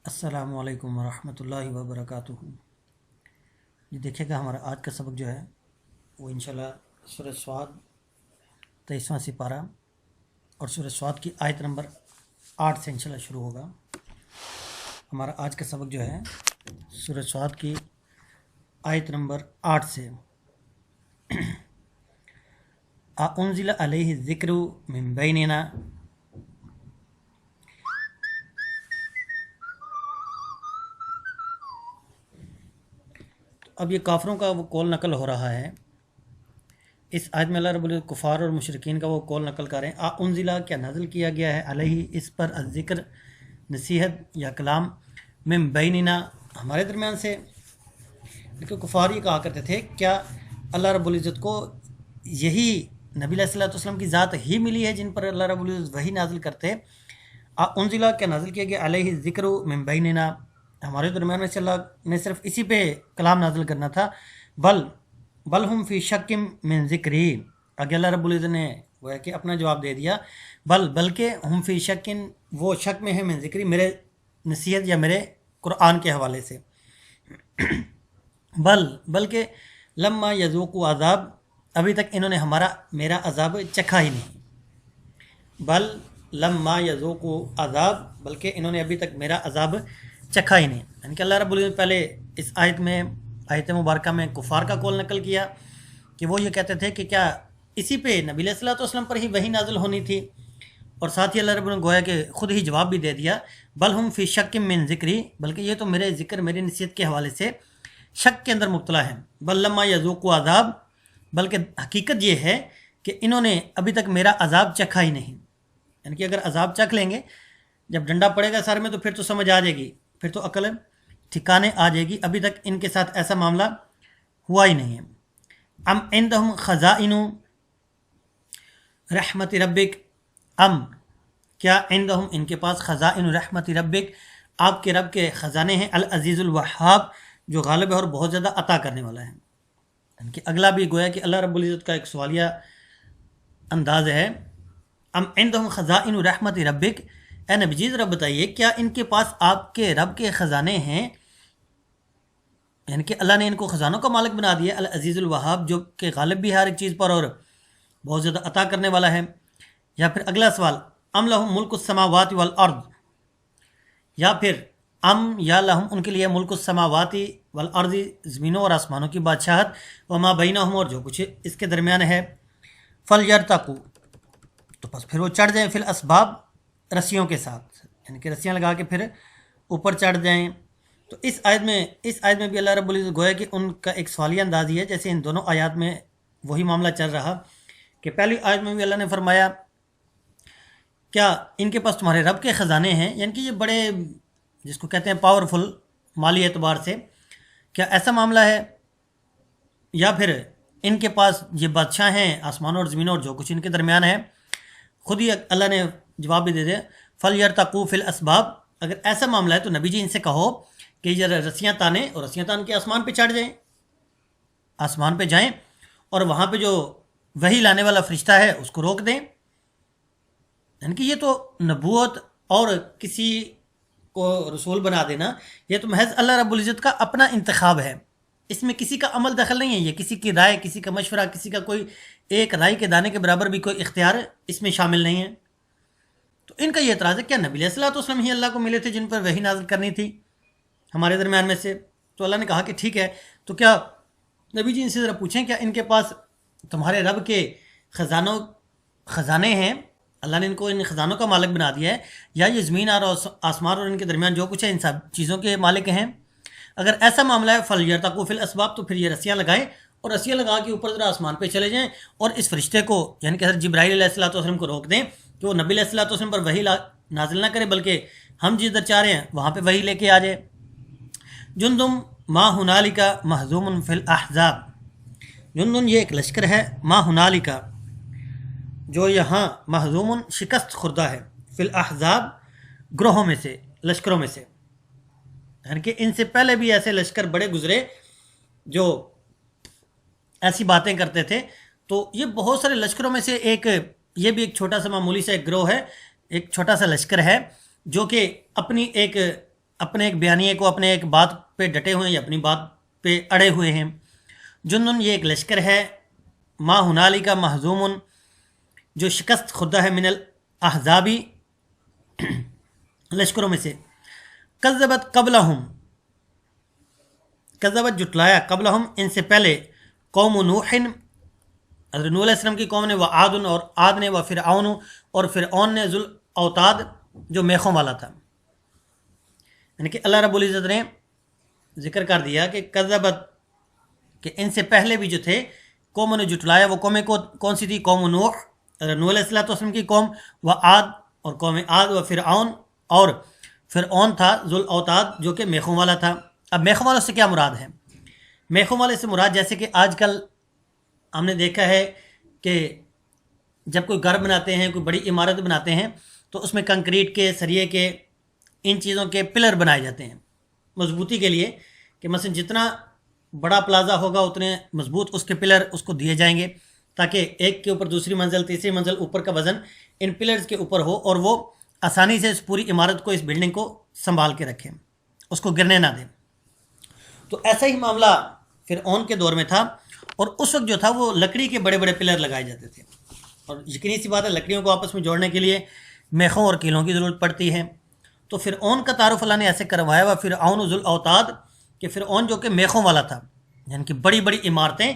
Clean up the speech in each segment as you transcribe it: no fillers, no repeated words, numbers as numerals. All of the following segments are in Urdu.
السلام علیکم ورحمۃ اللہ وبرکاتہ۔ یہ دیکھیے گا ہمارا آج کا سبق جو ہے وہ انشاءاللہ سورہ صاد 23واں سپارہ اور سورہ صاد کی آیت نمبر 8 سے انشاءاللہ شروع ہوگا۔ ہمارا آج کا سبق جو ہے سورہ صاد کی آیت نمبر 8 سے اَأُنزِلَ عَلَيْهِ الذِّكْرُ مِن بَيْنِنَا۔ اب یہ کافروں کا وہ قول نقل ہو رہا ہے۔ اس آیت میں اللہ رب العزت کفار اور مشرکین کا وہ قول نقل کر رہے ہیں، انزلہ کیا نازل کیا گیا ہے، علیہ اس پر، الذکر نصیحت یا کلام، من بیننا ہمارے درمیان سے۔ لیکن کفار یہ کہا کرتے تھے کیا اللہ رب العزت کو یہی نبی علیہ الصلوۃ والسلام کی ذات ہی ملی ہے جن پر اللہ رب العزت وحی نازل کرتے؟ انزلہ کیا نازل کیا گیا، علیہ الذکر من بیننا ہمارے درمیان میں سے اللہ نے صرف اسی پہ کلام نازل کرنا تھا۔ بل ہم فی شک من ذکری، آگے اللہ رب العزت نے وہ ہے کہ اپنا جواب دے دیا، بلکہ ہم فی شک، وہ شک میں ہے، من ذکری میرے نصیحت یا میرے قرآن کے حوالے سے۔ بلکہ لما یذوقوا عذاب، ابھی تک انہوں نے میرا عذاب چکھا ہی نہیں۔ لما یذوقوا عذاب، بلکہ انہوں نے ابھی تک میرا عذاب چکھا ہی نہیں۔ یعنی کہ اللہ رب العزت پہلے اس آیت مبارکہ میں کفار کا قول نقل کیا کہ وہ یہ کہتے تھے کہ کیا اسی پہ نبی علیہ الصلوۃ والسلام پر ہی وحی نازل ہونی تھی، اور ساتھ ہی اللہ رب العزت گویا کہ خود ہی جواب بھی دے دیا، بل ہم فی شک من ذکری، بلکہ یہ تو میرے ذکر میری نصیحت کے حوالے سے شک کے اندر مبتلا ہے۔ بل لما یذوقوا عذاب، بلکہ حقیقت یہ ہے کہ انہوں نے ابھی تک میرا عذاب چکھا ہی نہیں۔ یعنی کہ اگر عذاب چکھ لیں گے، جب ڈنڈا پڑے گا سر میں تو پھر تو سمجھ آ جائے گی، پھر تو عقل ٹھکانے آ جائے گی۔ ابھی تک ان کے ساتھ ایسا معاملہ ہوا ہی نہیں ہے۔ ام عندہم خزائن رحمت ربک، کیا عندہم ان کے پاس خزائن رحمت ربک، آپ کے رب کے خزانے ہیں، العزیز الوہاب جو غالب ہے اور بہت زیادہ عطا کرنے والا ہے۔ یعنی کہ اگلا بھی گویا کہ اللہ رب العزت کا ایک سوالیہ انداز ہے۔ ام عندہم خزائن رحمت ربک، اے نبی جی ذرا بتائیے کیا ان کے پاس آپ کے رب کے خزانے ہیں؟ یعنی کہ اللہ نے ان کو خزانوں کا مالک بنا دیا، العزیز الوہاب جو کہ غالب بھی ہے ہر ایک چیز پر اور بہت زیادہ عطا کرنے والا ہے۔ یا پھر اگلا سوال، ام لہم ملک السماوات والارض، یا پھر یا لہم ان کے لیے ملک السماوات والارض زمینوں اور آسمانوں کی بادشاہت، وما بینہم اور جو کچھ اس کے درمیان ہے، فلیرتقوا تو بس پھر وہ چڑھ جائیں، فی الاسباب رسیوں کے ساتھ، یعنی کہ رسیاں لگا کے پھر اوپر چڑھ جائیں۔ تو اس آیت میں بھی اللہ رب العزت گویا کہ ان کا ایک سوالیہ انداز ہی ہے، جیسے ان دونوں آیات میں وہی معاملہ چل رہا کہ پہلی آیت میں بھی اللہ نے فرمایا کیا ان کے پاس تمہارے رب کے خزانے ہیں، یعنی کہ یہ بڑے جس کو کہتے ہیں پاورفل مالی اعتبار سے، کیا ایسا معاملہ ہے؟ یا پھر ان کے پاس یہ بادشاہ ہیں آسمانوں اور زمینوں اور جو کچھ ان کے درمیان ہے۔ خود ہی اللہ نے جواب بھی دے دیا، فلیرتقوا فی الاسباب، اگر ایسا معاملہ ہے تو نبی جی ان سے کہو کہ یہ رسیاں تانیں اور رسیاں تان کے آسمان پہ چڑھ جائیں، آسمان پہ جائیں اور وہاں پہ جو وحی لانے والا فرشتہ ہے اس کو روک دیں۔ یعنی کہ یہ تو نبوت اور کسی کو رسول بنا دینا، یہ تو محض اللہ رب العزت کا اپنا انتخاب ہے، اس میں کسی کا عمل دخل نہیں ہے، یہ کسی کی رائے، کسی کا مشورہ، کسی کا کوئی ایک رائے کے دانے کے برابر بھی کوئی اختیار اس میں شامل نہیں ہے۔ تو ان کا یہ اعتراض ہے کیا نبی علیہ الصلوۃ والسلام ہی اللہ کو ملے تھے جن پر وحی نازل کرنی تھی ہمارے درمیان میں سے؟ تو اللہ نے کہا کہ ٹھیک ہے، تو کیا نبی جی ان سے ذرا پوچھیں کیا ان کے پاس تمہارے رب کے خزانے ہیں، اللہ نے ان کو ان خزانوں کا مالک بنا دیا ہے، یا یہ زمین اور آسمان اور ان کے درمیان جو کچھ ہے ان سب چیزوں کے مالک ہیں؟ اگر ایسا معاملہ ہے فلیرتقوا فی الاسباب، تو پھر یہ رسیاں لگائیں اور رسیاں لگا کے اوپر ذرا آسمان پہ چلے جائیں اور اس فرشتے کو یعنی کہ حضرت جبرائیل علیہ الصلوۃ والسلام کو روک دیں کہ وہ نبی علیہ الصلوۃ والسلام پر وحی نازل نہ کرے، بلکہ ہم جدھر چاہ رہے ہیں وہاں پہ وحی لے کے آ جائے۔ جندم ما ہنالک مہزوم فی الاحزاب، جندن یہ ایک لشکر ہے، ما ہنالک جو یہاں مہزوم شکست خوردہ ہے، فی الاحزاب گروہوں میں سے، لشکروں میں سے، یعنی کہ ان سے پہلے بھی ایسے لشکر بڑے گزرے جو ایسی باتیں کرتے تھے۔ تو یہ بہت سارے لشکروں میں سے یہ بھی ایک چھوٹا سا معمولی سا ایک گروہ ہے، ایک چھوٹا سا لشکر ہے جو کہ اپنے ایک بیانیے کو، اپنے ایک بات پہ ڈٹے ہوئے ہیں یا اپنی بات پہ اڑے ہوئے ہیں۔ جنن یہ ایک لشکر ہے، ما ہنالک محزوم جو شکست خوردہ ہے، من الاحزابی لشکروں میں سے، کذبت قبلہم کذبت جٹلایا، قبلہم ان سے پہلے، قوم نوح حضرت نوح علیہ السلام کی قوم نے، وعاد اور عاد نے، وفرعون اور فرعون نے، ذو الاوتاد جو میخوں والا تھا۔ یعنی کہ اللہ رب العزت نے ذکر کر دیا کہ کذبت، کہ ان سے پہلے بھی جو تھے قوموں نے جٹلایا۔ وہ قومیں کون سی تھی؟ قوم نوح، حضرت نوح علیہ السلام کی قوم، وعاد اور قوم عاد، وفرعون اور فرعون تھا ذو الاوتاد جو کہ میخوں والا تھا۔ اب میخوں والوں سے کیا مراد ہے؟ میخوں والے سے مراد جیسے کہ آج کل ہم نے دیکھا ہے کہ جب کوئی گھر بناتے ہیں، کوئی بڑی عمارت بناتے ہیں، تو اس میں کنکریٹ کے، سریے کے، ان چیزوں کے پلر بنائے جاتے ہیں مضبوطی کے لیے، کہ مثلا جتنا بڑا پلازا ہوگا اتنے مضبوط اس کے پلر اس کو دیے جائیں گے، تاکہ ایک کے اوپر دوسری منزل، تیسری منزل، اوپر کا وزن ان پلرز کے اوپر ہو اور وہ آسانی سے اس پوری عمارت کو، اس بلڈنگ کو سنبھال کے رکھیں، اس کو گرنے نہ دیں۔ تو ایسا ہی معاملہ فرعون کے دور میں تھا، اور اس وقت جو تھا وہ لکڑی کے بڑے بڑے پلر لگائے جاتے تھے، اور یقینی سی بات ہے لکڑیوں کو آپس میں جوڑنے کے لیے میخوں اور کیلوں کی ضرورت پڑتی ہے۔ تو فرعون کا تعارف اللہ نے ایسے کروایا ہوا، فرعون ذو الاوتاد، کہ فرعون جو کہ میخوں والا تھا، یعنی کہ بڑی بڑی عمارتیں،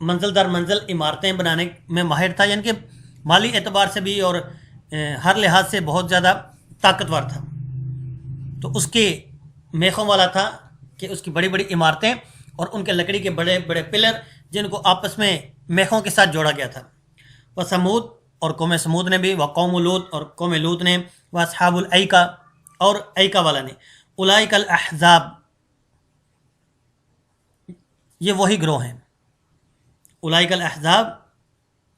منزل در منزل عمارتیں بنانے میں ماہر تھا، یعنی کہ مالی اعتبار سے بھی اور ہر لحاظ سے بہت زیادہ طاقتور تھا۔ تو اس کے میخوں والا تھا کہ اس کی بڑی بڑی عمارتیں اور ان کے لکڑی کے بڑے بڑے پلر جن کو آپس میں میخوں کے ساتھ جوڑا گیا تھا۔ وہ سمود اور قوم سمود نے بھی، وہ قوم لوط اور قوم لوط نے، وہ اصحاب الایکا اور ایکا والا نے، اولئک الاحزاب، یہ وہی گروہ ہیں، اولئک الاحزاب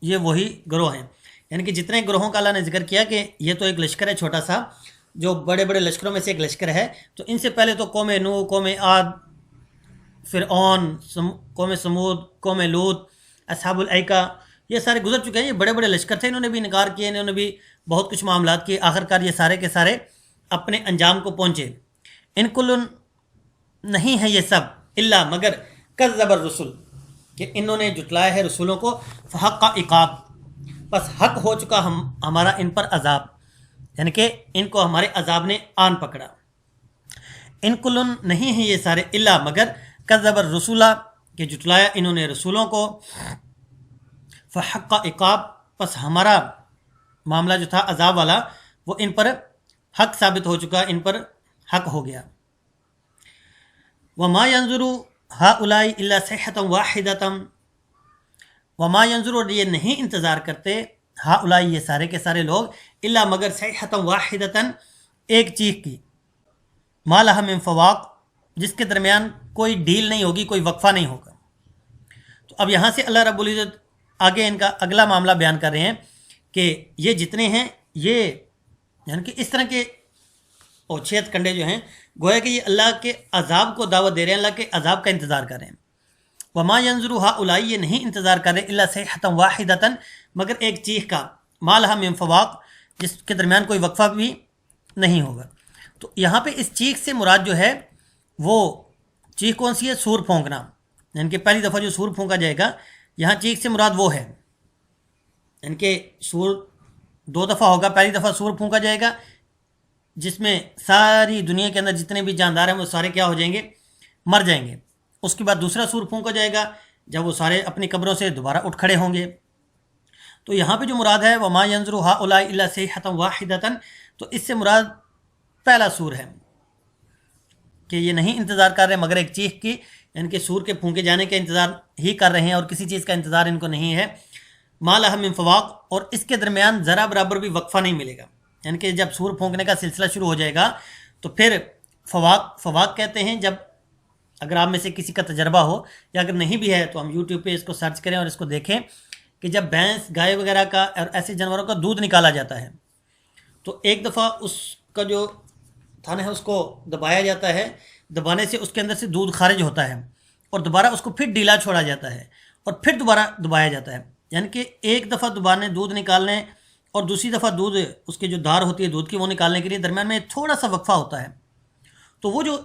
یہ وہی گروہ ہیں۔ یعنی کہ جتنے گروہوں کا اللہ نے ذکر کیا کہ یہ تو ایک لشکر ہے چھوٹا سا، جو بڑے بڑے لشکروں میں سے ایک لشکر ہے، تو ان سے پہلے تو قوم نوح، قوم عاد، فرعون، قوم سمود، قوم لوط، اصحاب الایکا، یہ سارے گزر چکے ہیں۔ یہ بڑے بڑے لشکر تھے، انہوں نے بھی انکار کیے، انہوں نے بھی بہت کچھ معاملات کیے، آخرکار یہ سارے کے سارے اپنے انجام کو پہنچے۔ ان کل نہیں ہے یہ سب، الا مگر، کذب الرسل، کہ انہوں نے جٹلایا ہے رسولوں کو، فحق عقاب، بس حق ہو چکا ہمارا ان پر عذاب، یعنی کہ ان کو ہمارے عذاب نے آن پکڑا۔ ان کل نہیں ہیں یہ سارے، الا مگر، کذب الرسول، کہ جٹلایا انہوں نے رسولوں کو، فحق عقاب، پس ہمارا معاملہ جو تھا عذاب والا وہ ان پر حق ثابت ہو چکا، ان پر حق ہو گیا۔ وما ينظر هؤلاء الا صيحة واحدة، وما ينظر، اور یہ نہیں انتظار کرتے، هؤلاء یہ سارے کے سارے لوگ، الا مگر صيحة واحدة، ایک چیخ کی، ما لها من فواق، جس کے درمیان کوئی ڈھیل نہیں ہوگی، کوئی وقفہ نہیں ہوگا۔ تو اب یہاں سے اللہ رب العزت آگے ان کا اگلا معاملہ بیان کر رہے ہیں کہ یہ جتنے ہیں، یہ یعنی کہ اس طرح کے اوچھیت کنڈے جو ہیں، گویا کہ یہ اللہ کے عذاب کو دعوت دے رہے ہیں، اللہ کے عذاب کا انتظار کر رہے ہیں۔ وما ينظر هؤلاء، یہ نہیں انتظار کر رہے، الا صيحة واحدة، مگر ایک چیخ کا، ما لها من فواق، جس کے درمیان کوئی وقفہ بھی نہیں ہوگا۔ تو یہاں پہ اس چیخ سے مراد جو ہے وہ چیخ کون سی ہے؟ سور پھونکنا، یعنی کہ پہلی دفعہ جو سور پھونکا جائے گا، یہاں چیخ سے مراد وہ ہے، یعنی کہ سور دو دفعہ ہوگا، پہلی دفعہ سور پھونکا جائے گا جس میں ساری دنیا کے اندر جتنے بھی جاندار ہیں وہ سارے کیا ہو جائیں گے؟ مر جائیں گے۔ اس کے بعد دوسرا سور پھونکا جائے گا جب وہ سارے اپنی قبروں سے دوبارہ اٹھ کھڑے ہوں گے۔ تو یہاں پہ جو مراد ہے وما ينظر هؤلاء الا صيحة واحدة، تو اس سے مراد پہلا سور ہے کہ یہ نہیں انتظار کر رہے مگر ایک چیخ کی، یعنی کہ سور کے پھونکے جانے کا انتظار ہی کر رہے ہیں اور کسی چیز کا انتظار ان کو نہیں ہے۔ ما لها من فواق، اور اس کے درمیان ذرا برابر بھی وقفہ نہیں ملے گا، یعنی کہ جب سور پھونکنے کا سلسلہ شروع ہو جائے گا تو پھر فواق کہتے ہیں جب، اگر آپ میں سے کسی کا تجربہ ہو یا اگر نہیں بھی ہے تو ہم یوٹیوب پہ اس کو سرچ کریں اور اس کو دیکھیں کہ جب بھینس، گائے وغیرہ کا اور ایسے جانوروں کا دودھ نکالا جاتا ہے تو ایک دفعہ اس کا جو تھن ہے اس کو دبایا جاتا ہے، دبانے سے اس کے اندر سے دودھ خارج ہوتا ہے اور دوبارہ اس کو پھر ڈھیلا چھوڑا جاتا ہے اور پھر دوبارہ دبایا جاتا ہے، یعنی کہ ایک دفعہ دبانے، دودھ نکالنے اور دوسری دفعہ دودھ، اس کے جو دھار ہوتی ہے دودھ کی وہ نکالنے کے لیے درمیان میں تھوڑا سا وقفہ ہوتا ہے۔ تو وہ جو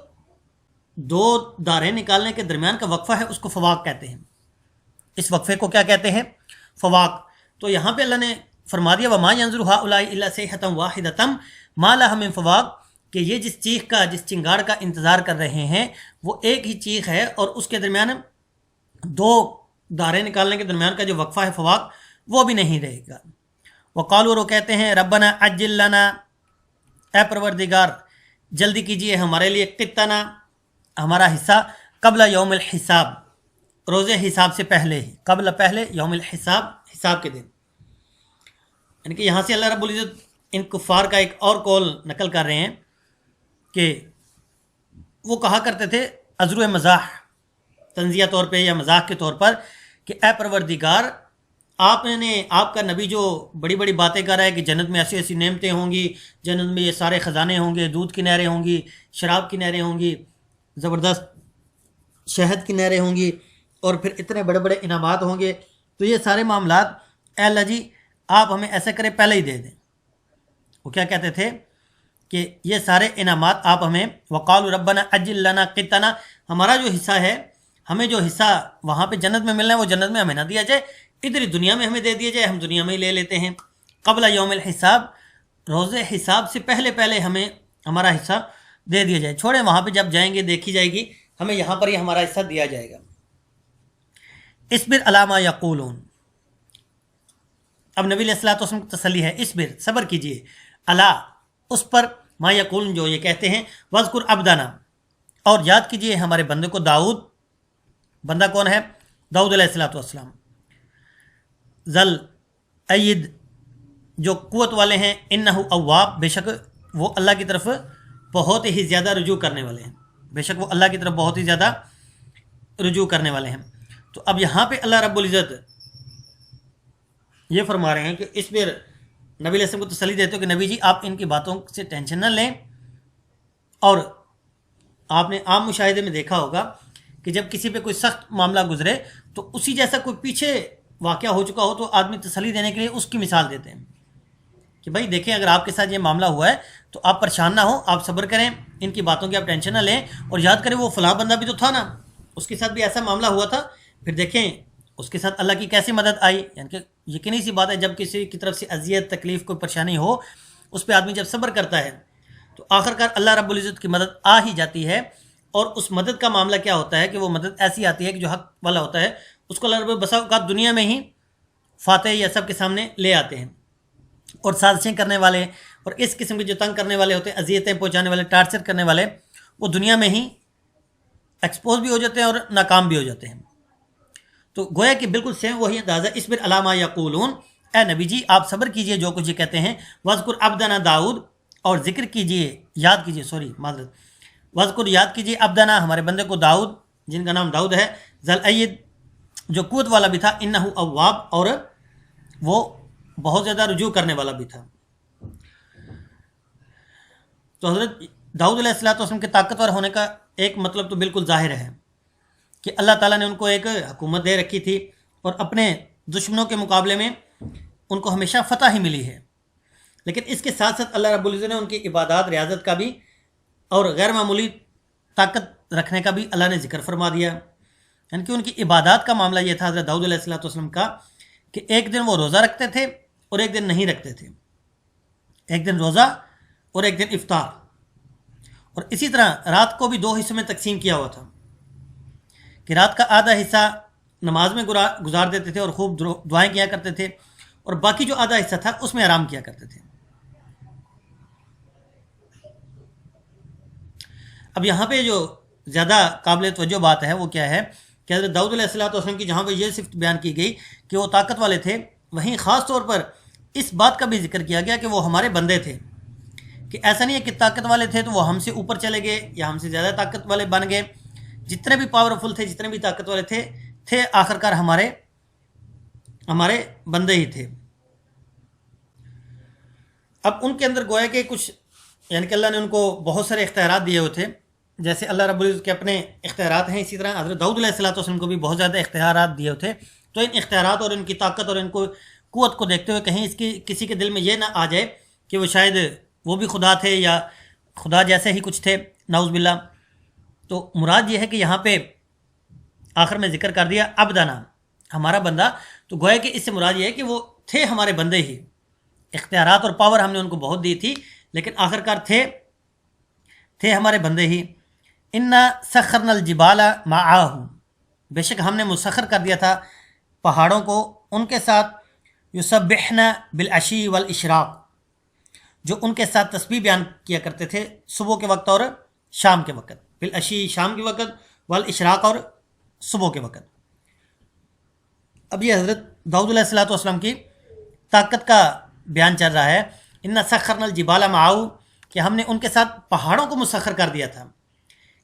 دو داریں نکالنے کے درمیان کا وقفہ ہے اس کو فواق کہتے ہیں. اس وقفے کو کیا کہتے ہیں؟ فواق. تو یہاں پہ اللہ نے فرما دیا وما ينظر هؤلاء الا صيحة واحدة ما لها من فواق، کہ یہ جس چیخ کا، جس چنگاڑ کا انتظار کر رہے ہیں وہ ایک ہی چیخ ہے، اور اس کے درمیان دو داریں نکالنے کے درمیان کا جو وقفہ ہے فواق وہ بھی نہیں رہے گا. وقالوا، وہ کہتے ہیں ربنا عجل لنا، اے پروردگار جلدی کیجئے ہمارے لیے، قطنا ہمارا حصہ، قبل یوم الحساب، روز حساب سے پہلے ہی، قبل پہلے، یوم الحساب حساب کے دن. یعنی کہ یہاں سے اللہ رب العزت ان کفار کا ایک اور قول نقل کر رہے ہیں کہ وہ کہا کرتے تھے عذر مزاح، تنزیہ طور پہ یا مزاح کے طور پر، کہ اے پروردگار آپ کا نبی جو بڑی بڑی باتیں کر رہا ہے کہ جنت میں ایسی ایسی نعمتیں ہوں گی، جنت میں یہ سارے خزانے ہوں گے، دودھ کی نہریں ہوں گی، شراب کی نہریں ہوں گی، زبردست شہد کی نہریں ہوں گی، اور پھر اتنے بڑے بڑے انعامات ہوں گے، تو یہ سارے معاملات اے اللہ جی آپ ہمیں ایسے کرے پہلے ہی دے دیں. وہ کیا کہتے تھے کہ یہ سارے انعامات آپ ہمیں، وقالوا ربنا عجل لنا قطنا، ہمارا جو حصہ ہے، ہمیں جو حصہ وہاں پہ جنت میں ملنا ہے وہ جنت میں ہمیں نہ دیا جائے، ادھر دنیا میں ہمیں دے دیا جائے، ہم دنیا میں ہی لے لیتے ہیں. قبل یوم الحساب، روز حساب سے پہلے ہمیں ہمارا حصہ دے دیا جائے، چھوڑیں وہاں پہ جب جائیں گے دیکھی جائے گی، ہمیں یہاں پر ہی ہمارا حصہ دیا جائے گا. اصبر علی ما یقولون، اب نبی علیہ الصلوۃ والسلام کی تسلی ہے، اصبر صبر کیجئے، علی اس پر، ما یقولون جو یہ کہتے ہیں، واذکر عبدنا اور یاد کیجئے ہمارے بندے کو داؤد. بندہ کون ہے؟ داؤد علیہ الصلوۃ والسلام. ذل اید جو قوت والے ہیں، انہ اواب بے شک وہ اللہ کی طرف بہت ہی زیادہ رجوع کرنے والے ہیں، بے شک وہ اللہ کی طرف بہت ہی زیادہ رجوع کرنے والے ہیں. تو اب یہاں پہ اللہ رب العزت یہ فرما رہے ہیں کہ اس پر نبی علیہ السلام کو تسلی دیتے ہو کہ نبی جی آپ ان کی باتوں سے ٹینشن نہ لیں. اور آپ نے عام مشاہدے میں دیکھا ہوگا کہ جب کسی پہ کوئی سخت معاملہ گزرے تو اسی جیسا کوئی پیچھے واقعہ ہو چکا ہو تو آدمی تسلی دینے کے لیے اس کی مثال دیتے ہیں کہ بھائی دیکھیں اگر آپ کے ساتھ یہ معاملہ ہوا ہے تو آپ پریشان نہ ہوں، آپ صبر کریں، ان کی باتوں کی آپ ٹینشن نہ لیں، اور یاد کریں وہ فلاں بندہ بھی تو تھا نا، اس کے ساتھ بھی ایسا معاملہ ہوا تھا، پھر دیکھیں اس کے ساتھ اللہ کی کیسی مدد آئی. یعنی کہ یقینی سی بات ہے جب کسی کی طرف سے اذیت، تکلیف، کوئی پریشانی ہو، اس پہ آدمی جب صبر کرتا ہے تو آخرکار اللہ رب العزت کی مدد آ ہی جاتی ہے. اور اس مدد کا معاملہ کیا ہوتا ہے کہ وہ مدد ایسی آتی ہے کہ جو حق والا ہوتا ہے اس کو اللہ رب بسا اوقات دنیا میں ہی فاتح یا سب کے سامنے لے آتے ہیں، اور سازشیں کرنے والے اور اس قسم کے جو تنگ کرنے والے ہوتے ہیں، اذیتیں پہنچانے والے، ٹارچر کرنے والے، وہ دنیا میں ہی ایکسپوز بھی ہو جاتے ہیں اور ناکام بھی ہو جاتے ہیں. تو گویا کہ بالکل سیم وہی اندازہ اصبر علی ما یقولون، اے نبی جی آپ صبر کیجئے جو کچھ یہ کہتے ہیں. واذکر عبدنا داؤد، اور ذکر کیجئے، یاد کیجئے، معذرت، واذکر یاد کیجئے عبدنا ہمارے بندے کو داؤد، جن کا نام داؤد ہے، ذل اید جو قوت والا بھی تھا، انہ اواب اور وہ بہت زیادہ رجوع کرنے والا بھی تھا. تو حضرت داؤد علیہ الصلوۃ والسلام کے طاقتور ہونے کا ایک مطلب تو بالکل ظاہر ہے کہ اللہ تعالیٰ نے ان کو ایک حکومت دے رکھی تھی اور اپنے دشمنوں کے مقابلے میں ان کو ہمیشہ فتح ہی ملی ہے. لیکن اس کے ساتھ ساتھ اللہ رب العزت نے ان کی عبادات، ریاضت کا بھی اور غیر معمولی طاقت رکھنے کا بھی اللہ نے ذکر فرما دیا. یعنی کہ ان کی عبادات کا معاملہ یہ تھا حضرت داؤد علیہ الصلوۃ والسلام کا کہ ایک دن وہ روزہ رکھتے تھے اور ایک دن نہیں رکھتے تھے، ایک دن روزہ اور ایک دن افطار. اور اسی طرح رات کو بھی دو حصوں میں تقسیم کیا ہوا تھا کہ رات کا آدھا حصہ نماز میں گزار دیتے تھے اور خوب دعائیں کیا کرتے تھے، اور باقی جو آدھا حصہ تھا اس میں آرام کیا کرتے تھے. اب یہاں پہ جو زیادہ قابل توجہ بات ہے وہ کیا ہے کہ حضرت داؤد علیہ الصلوۃ والسلام کی جہاں پہ یہ صفت بیان کی گئی کہ وہ طاقت والے تھے، وہیں خاص طور پر اس بات کا بھی ذکر کیا گیا کہ وہ ہمارے بندے تھے، کہ ایسا نہیں ہے کہ طاقت والے تھے تو وہ ہم سے اوپر چلے گئے یا ہم سے زیادہ طاقت والے بن گئے. جتنے بھی پاورفل تھے، جتنے بھی طاقت والے تھے آخرکار ہمارے بندے ہی تھے. اب ان کے اندر گویا کہ کچھ، یعنی کہ اللہ نے ان کو بہت سارے اختیارات دیے ہوئے تھے، جیسے اللہ رب العزت کے اپنے اختیارات ہیں، اسی طرح حضرت داؤد علیہ الصلوۃ والسلام کو بھی بہت زیادہ اختیارات دیے ہوئے تھے. تو ان اختیارات اور ان کی طاقت اور ان کو قوت کو دیکھتے ہوئے کہیں کسی کے دل میں یہ نہ آ جائے کہ وہ شاید وہ بھی خدا تھے یا خدا جیسے ہی کچھ تھے. نعوذ باللہ. تو مراد یہ ہے کہ یہاں پہ آخر میں ذکر کر دیا عبدنا، ہمارا بندہ. تو گویا کہ اس سے مراد یہ ہے کہ وہ تھے ہمارے بندے ہی، اختیارات اور پاور ہم نے ان کو بہت دی تھی، لیکن آخر کار تھے ہمارے بندے ہی. انا سخرنا الجبال معاہ، بے شک ہم نے مسخر کر دیا تھا پہاڑوں کو ان کے ساتھ. یسبحن بالعشی والاشراق، جو ان کے ساتھ تسبیح بیان کیا کرتے تھے صبح کے وقت اور شام کے وقت. بالعشی شام کے وقت، والاشراق اور صبح کے وقت. اب یہ حضرت داؤد علیہ الصلوۃ والسلام کی طاقت کا بیان چل رہا ہے. انا سخرنا الجبال معاہ، کہ ہم نے ان کے ساتھ پہاڑوں کو مسخر کر دیا تھا،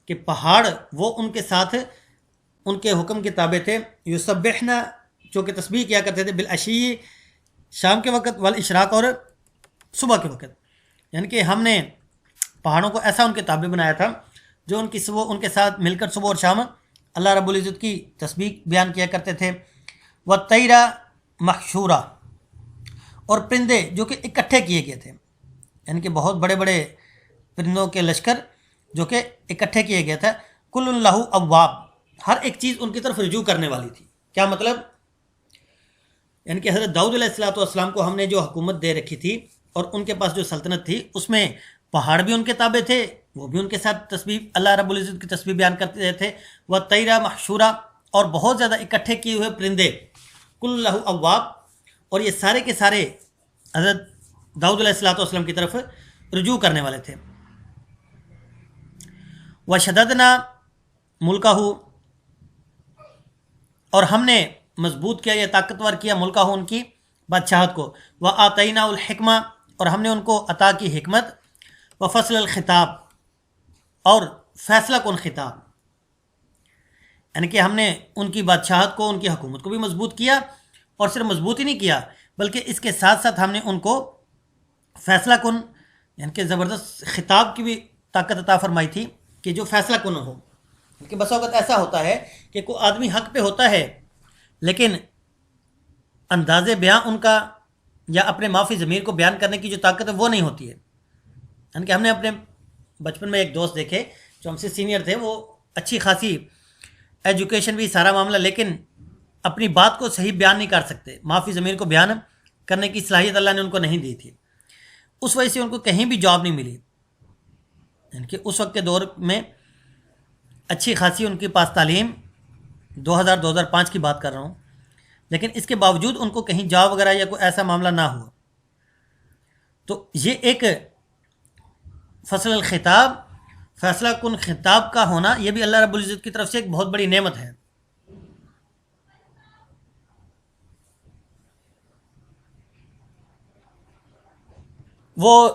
کہ پہاڑ وہ ان کے ساتھ ان کے حکم کے تابع تھے. یسبحن، جو کہ تسبیح کیا کرتے تھے، بالعشی شام کے وقت، والاشراق اور صبح کے وقت. یعنی کہ ہم نے پہاڑوں کو ایسا ان کے تابع بنایا تھا جو ان کے ساتھ مل کر صبح اور شام اللہ رب العزت کی تسبیح بیان کیا کرتے تھے. والطیر محشورا، اور پرندے جو کہ اکٹھے کیے گئے تھے، یعنی کہ بہت بڑے بڑے پرندوں کے لشکر جو کہ اکٹھے کیے گئے تھے. کل لہ اواب، ہر ایک چیز ان کی طرف رجوع کرنے والی تھی. کیا مطلب؟ یعنی کہ حضرت داؤد علیہ الصلوۃ والسلام کو ہم نے جو حکومت دے رکھی تھی اور ان کے پاس جو سلطنت تھی، اس میں پہاڑ بھی ان کے تابع تھے، وہ بھی ان کے ساتھ تسبیح اللہ رب العزت کی تسبیح بیان کرتے تھے. والطیر محشورا، اور بہت زیادہ اکٹھے کیے ہوئے پرندے. کل لہ اواب، اور یہ سارے کے سارے حضرت داؤد علیہ الصلوۃ والسلام کی طرف رجوع کرنے والے تھے. وشددنا ملکہ، اور ہم نے مضبوط کیا یا طاقتور کیا ملکہ ان کی بادشاہت کو. وآتینا الحکمہ، اور ہم نے ان کو عطا کی حکمت. وفصل الخطاب، اور فیصلہ کن خطاب. یعنی کہ ہم نے ان کی بادشاہت کو، ان کی حکومت کو بھی مضبوط کیا، اور صرف مضبوط ہی نہیں کیا بلکہ اس کے ساتھ ساتھ ہم نے ان کو فیصلہ کن، یعنی کہ زبردست خطاب کی بھی طاقت عطا فرمائی تھی کہ جو فیصلہ کن ہو. کہ بس اوقات ایسا ہوتا ہے کہ کوئی آدمی حق پہ ہوتا ہے لیکن انداز بیان ان کا یا اپنے معافی ضمیر کو بیان کرنے کی جو طاقت ہے وہ نہیں ہوتی ہے. یعنی کہ ہم نے اپنے بچپن میں ایک دوست دیکھے جو ہم سے سینئر تھے، وہ اچھی خاصی ایجوکیشن بھی سارا معاملہ، لیکن اپنی بات کو صحیح بیان نہیں کر سکتے، معافی ضمیر کو بیان کرنے کی صلاحیت اللہ نے ان کو نہیں دی تھی. اس وجہ سے ان کو کہیں بھی جاب نہیں ملی. یعنی کہ اس وقت کے دور میں اچھی خاصی ان کے پاس تعلیم، 2005 کی بات کر رہا ہوں، لیکن اس کے باوجود ان کو کہیں جاب وغیرہ یا کوئی ایسا معاملہ نہ ہوا. تو یہ ایک فصل الخطاب، فیصلہ کن خطاب کا ہونا، یہ بھی اللہ رب العزت کی طرف سے ایک بہت بڑی نعمت ہے. وہ